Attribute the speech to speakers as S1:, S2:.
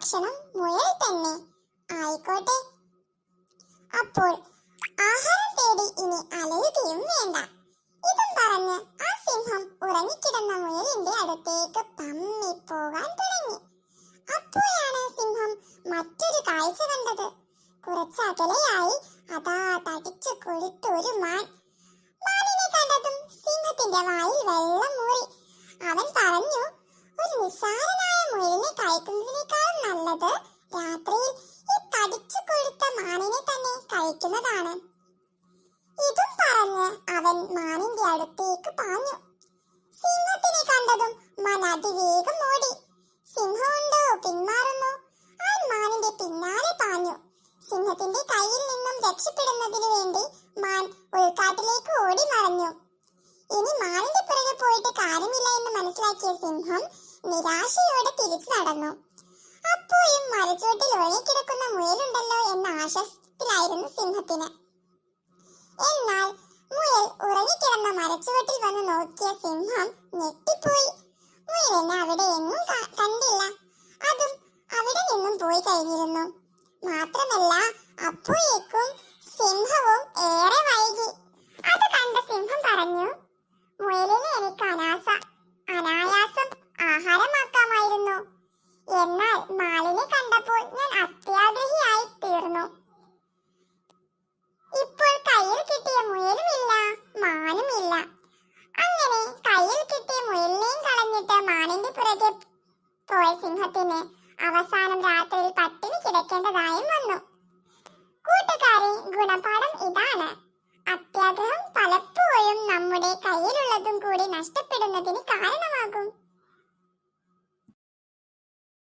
S1: ഭക്ഷണം മുയൽ തന്നെ ആയിക്കോട്ടെ. അപ്പോൾ ആഹാരം തേടി ഇനി അലയുകയും വേണ്ട. ഇതും പറഞ്ഞ് ആ സിംഹം ഉറങ്ങിക്കിടന്ന മുയലിന്റെ അടുത്തേക്ക് പമ്മിപ്പോകാൻ തുടങ്ങി. അപ്പോഴാണ് സിംഹം മറ്റൊരു കാഴ്ച കണ്ടത്. കുറച്ചകലെയായി അതാ തടിച്ചു കൊഴുത്ത ഒരു മാൻ. മാനിനെ കണ്ടതും സിംഹത്തിന്റെ വായിൽ വെള്ളം മൂറി. അവൻ പറഞ്ഞു, ഒരു നിസ്സാരനായ മുയലിനെ കഴിക്കുന്നതിനേക്കാൾ നല്ലത് രാത്രിയിൽ ഈ തടിച്ചു കൊഴുത്ത മാനിനെ തന്നെ കഴിക്കുന്നതാണ്. ഇതും പറഞ്ഞ് അവൻ മാനിന്റെ അടുത്തേക്ക് പാഞ്ഞു. സിംഹത്തിനെ കണ്ടതും മാൻ അതിവേഗം ഓടി. സിംഹമുണ്ടോ പിന്മാറുന്നു. അവൻ മാനിന്റെ പിന്നാലെ പാഞ്ഞു. സിംഹത്തിന്റെ കയ്യിൽ നിന്നും രക്ഷപ്പെടുന്നതിന് വേണ്ടി മാൻ ഉൾക്കാട്ടിലേക്ക് ഓടി മറഞ്ഞു. ഇനി മാനിന്റെ പുറകെ പോയിട്ട് കാര്യമില്ല എന്ന് മനസ്സിലാക്കിയ സിംഹം നിരാശയോടെ തിരിച്ചു നടന്നു. അപ്പോഴും മരച്ചുവട്ടിൽ ഒഴുകിക്കിടക്കുന്ന മുയലുണ്ടല്ലോ എന്ന ആശ്വാസത്തിലായിരുന്നു സിംഹത്തിന്. എന്നാൽ മുയൽ ഉറങ്ങിക്കിടന്ന മരച്ചുവട്ടിൽ വന്ന് നോക്കിയ സിംഹം ഞെട്ടിപ്പോയി. മുയലിനെ അവിടെ എങ്ങും കണ്ടില്ല. അതും അവിടെ നിന്നും പോയി കഴിഞ്ഞിരുന്നു. മാത്രമല്ല അപ്പോഴേക്കും സിംഹവും ഏറെ വൈകി. അത് കണ്ട സിംഹം പറഞ്ഞു, മുയലിനെ എനിക്ക് അനായാസം ആഹാരമാക്കാമായിരുന്നു. എന്നാൽ മാനിനെ കണ്ടപ്പോൾ ഞാൻ അത്യാഗ്രഹിയായി തീർന്നു. ഇപ്പോൾ കയ്യിൽ കിട്ടിയ മുയലുമില്ല, മാനുമില്ല. അങ്ങനെ കയ്യിൽ കിട്ടിയ മുയലിനെയും കളഞ്ഞിട്ട് മാനിന്റെ പുറകെ പോയ സിംഹത്തിന് അവസാനം രാത്രിയിൽ പട്ടിണി കിടക്കേണ്ടതായും വന്നു. കൂട്ടുകാരെ, ഗുണപാഠം ഇതാണ്: അത്യാഗ്രഹം പലപ്പോഴും നമ്മുടെ കയ്യിലുള്ളതും കൂടി നഷ്ടപ്പെടുന്നതിന് കാരണമാകും.